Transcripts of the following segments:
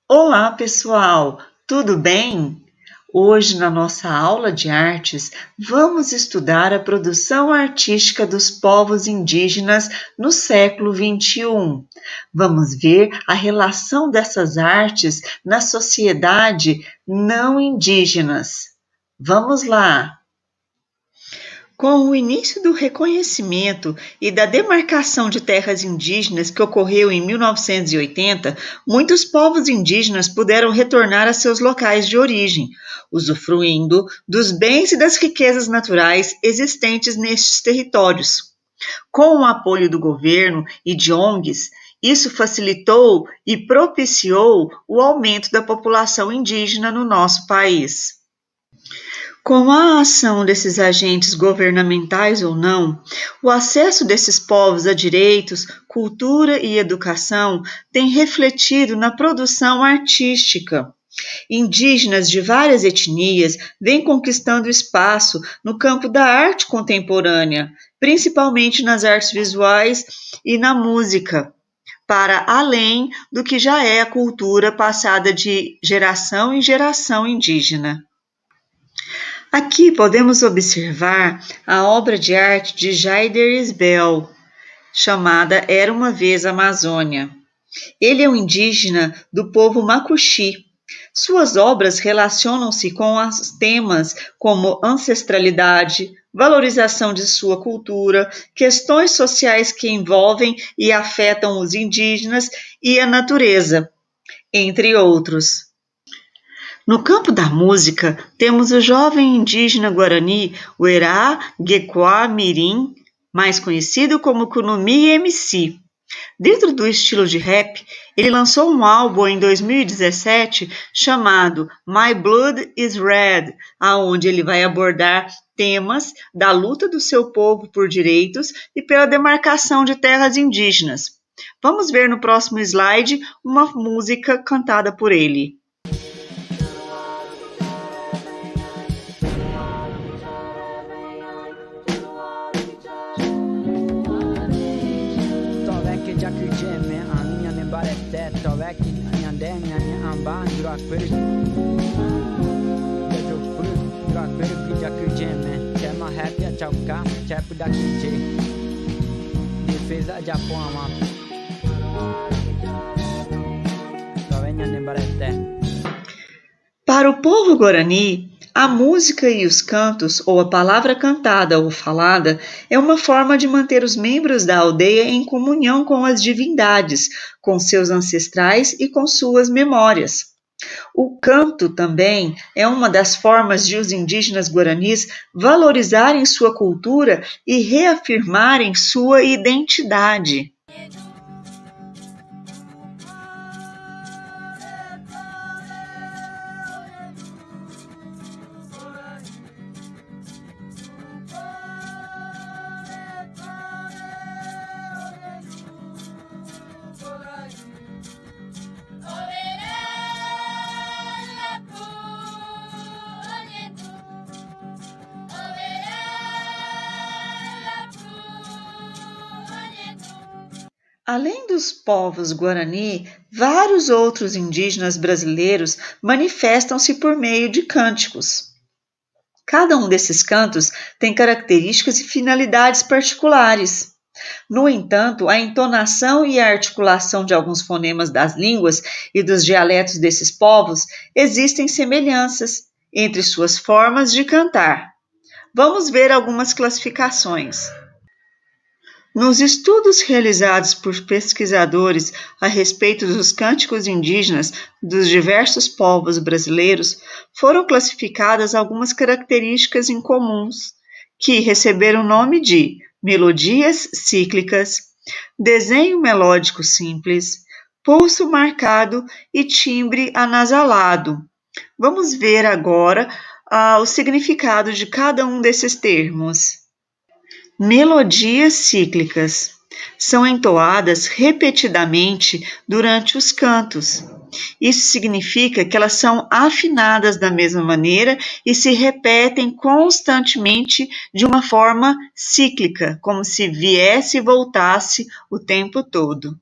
Olá, pessoal! Tudo bem? Hoje, na nossa aula de artes, vamos estudar a produção artística dos povos indígenas no século XXI. Vamos ver a relação dessas artes na sociedade não indígenas. Vamos lá! Com o início do reconhecimento e da demarcação de terras indígenas que ocorreu em 1980, muitos povos indígenas puderam retornar a seus locais de origem, usufruindo dos bens e das riquezas naturais existentes nestes territórios. Com o apoio do governo e de ONGs, isso facilitou e propiciou o aumento da população indígena no nosso país. Com a ação desses agentes governamentais ou não, o acesso desses povos a direitos, cultura e educação tem refletido na produção artística. Indígenas de várias etnias vêm conquistando espaço no campo da arte contemporânea, principalmente nas artes visuais e na música, para além do que já é a cultura passada de geração em geração indígena. Aqui podemos observar a obra de arte de Jaider Isbell, chamada Era uma Vez Amazônia. Ele é um indígena do povo Macuxi. Suas obras relacionam-se com os temas como ancestralidade, valorização de sua cultura, questões sociais que envolvem e afetam os indígenas e a natureza, entre outros. No campo da música, temos o jovem indígena guarani Uerá Gequá Mirim, mais conhecido como Kunumi MC. Dentro do estilo de rap, ele lançou um álbum em 2017 chamado My Blood is Red, aonde ele vai abordar temas da luta do seu povo por direitos e pela demarcação de terras indígenas. Vamos ver no próximo slide uma música cantada por ele. Para o povo guarani, a música e os cantos, ou a palavra cantada ou falada, é uma forma de manter os membros da aldeia em comunhão com as divindades, com seus ancestrais e com suas memórias. O canto também é uma das formas de os indígenas guaranis valorizarem sua cultura e reafirmarem sua identidade. Além dos povos guarani, vários outros indígenas brasileiros manifestam-se por meio de cânticos. Cada um desses cantos tem características e finalidades particulares. No entanto, a entonação e a articulação de alguns fonemas das línguas e dos dialetos desses povos existem semelhanças entre suas formas de cantar. Vamos ver algumas classificações. Nos estudos realizados por pesquisadores a respeito dos cânticos indígenas dos diversos povos brasileiros, foram classificadas algumas características incomuns, que receberam o nome de melodias cíclicas, desenho melódico simples, pulso marcado e timbre anasalado. Vamos ver agora o significado de cada um desses termos. Melodias cíclicas são entoadas repetidamente durante os cantos. Isso significa que elas são afinadas da mesma maneira e se repetem constantemente de uma forma cíclica, como se viesse e voltasse o tempo todo.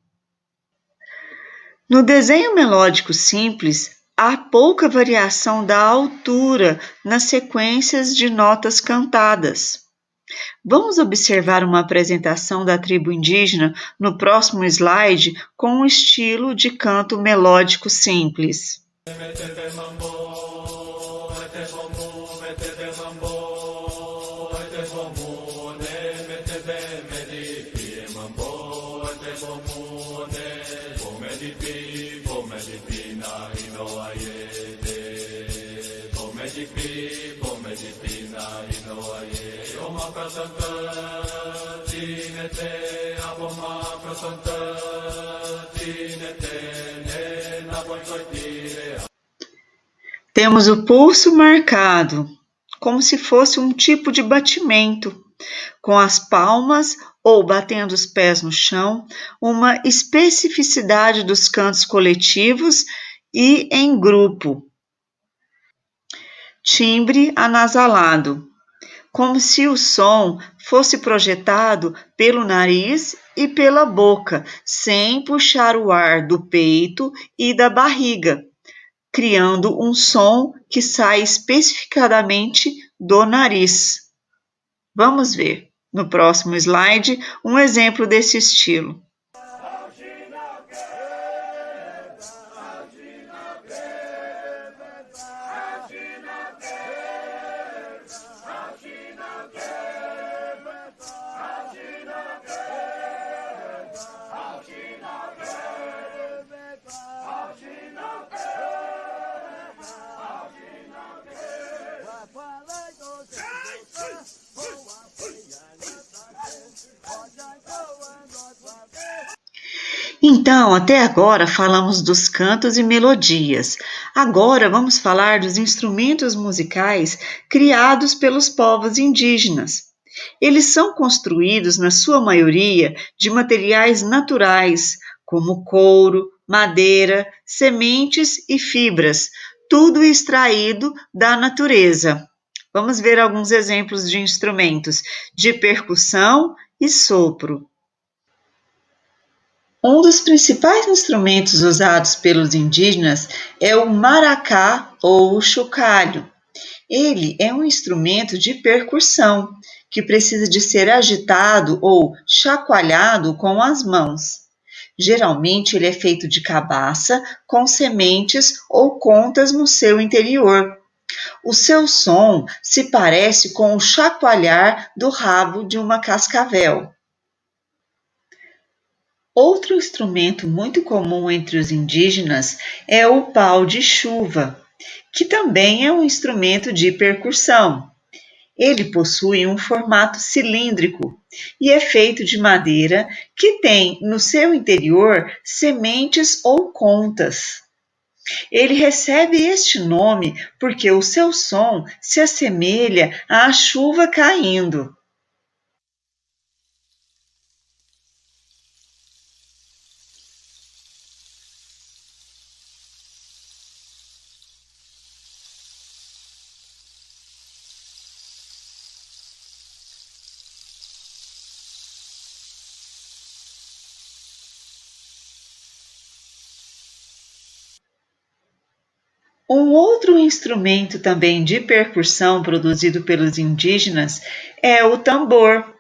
No desenho melódico simples, há pouca variação da altura nas sequências de notas cantadas. Vamos observar uma apresentação da tribo indígena no próximo slide com um estilo de canto melódico simples. Temos o pulso marcado, como se fosse um tipo de batimento, com as palmas ou batendo os pés no chão, uma especificidade dos cantos coletivos e em grupo. Timbre anasalado, como se o som fosse projetado pelo nariz e pela boca, sem puxar o ar do peito e da barriga, criando um som que sai especificadamente do nariz. Vamos ver no próximo slide um exemplo desse estilo. Então, até agora falamos dos cantos e melodias. Agora vamos falar dos instrumentos musicais criados pelos povos indígenas. Eles são construídos, na sua maioria, de materiais naturais, como couro, madeira, sementes e fibras, tudo extraído da natureza. Vamos ver alguns exemplos de instrumentos de percussão e sopro. Um dos principais instrumentos usados pelos indígenas é o maracá ou o chocalho. Ele é um instrumento de percussão que precisa de ser agitado ou chacoalhado com as mãos. Geralmente ele é feito de cabaça com sementes ou contas no seu interior. O seu som se parece com o chacoalhar do rabo de uma cascavel. Outro instrumento muito comum entre os indígenas é o pau de chuva, que também é um instrumento de percussão. Ele possui um formato cilíndrico e é feito de madeira que tem no seu interior sementes ou contas. Ele recebe este nome porque o seu som se assemelha à chuva caindo. Um outro instrumento também de percussão produzido pelos indígenas é o tambor.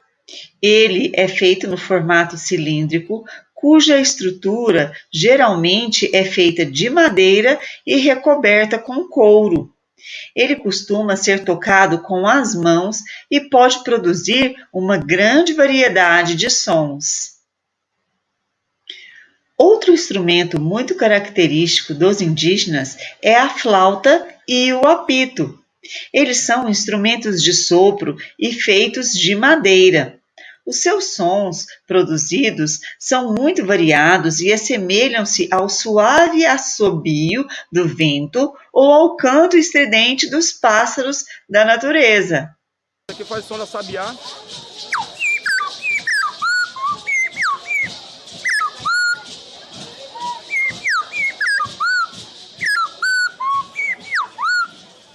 Ele é feito no formato cilíndrico, cuja estrutura geralmente é feita de madeira e recoberta com couro. Ele costuma ser tocado com as mãos e pode produzir uma grande variedade de sons. Outro instrumento muito característico dos indígenas é a flauta e o apito. Eles são instrumentos de sopro e feitos de madeira. Os seus sons produzidos são muito variados e assemelham-se ao suave assobio do vento ou ao canto estridente dos pássaros da natureza. Aqui faz som da sabiá.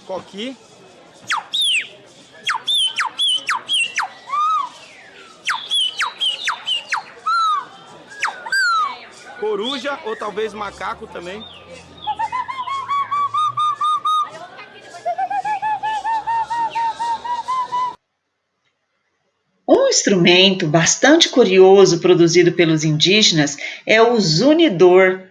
Coqui. Coru. coruja ou talvez macaco também. Um instrumento bastante curioso produzido pelos indígenas é o zunidor.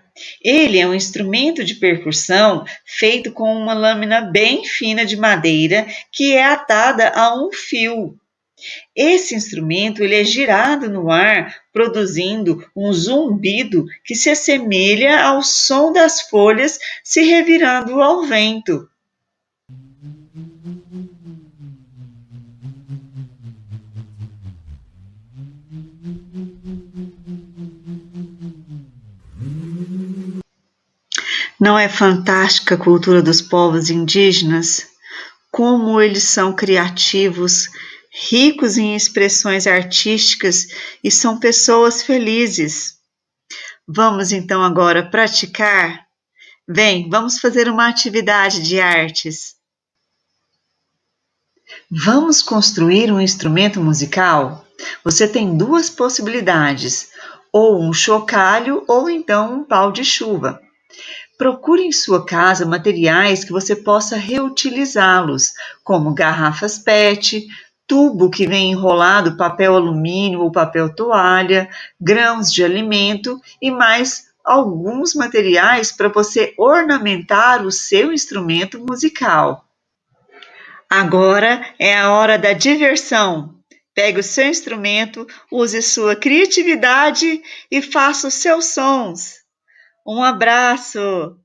Ele é um instrumento de percussão feito com uma lâmina bem fina de madeira que é atada a um fio. Esse instrumento ele é girado no ar, produzindo um zumbido que se assemelha ao som das folhas se revirando ao vento. Não é fantástica a cultura dos povos indígenas? Como eles são criativos, ricos em expressões artísticas e são pessoas felizes. Vamos então agora praticar? Vem, vamos fazer uma atividade de artes. Vamos construir um instrumento musical? Você tem duas possibilidades, ou um chocalho ou então um pau de chuva. Procure em sua casa materiais que você possa reutilizá-los, como garrafas PET, tubo que vem enrolado papel alumínio ou papel toalha, grãos de alimento e mais alguns materiais para você ornamentar o seu instrumento musical. Agora é a hora da diversão. Pegue o seu instrumento, use sua criatividade e faça os seus sons. Um abraço!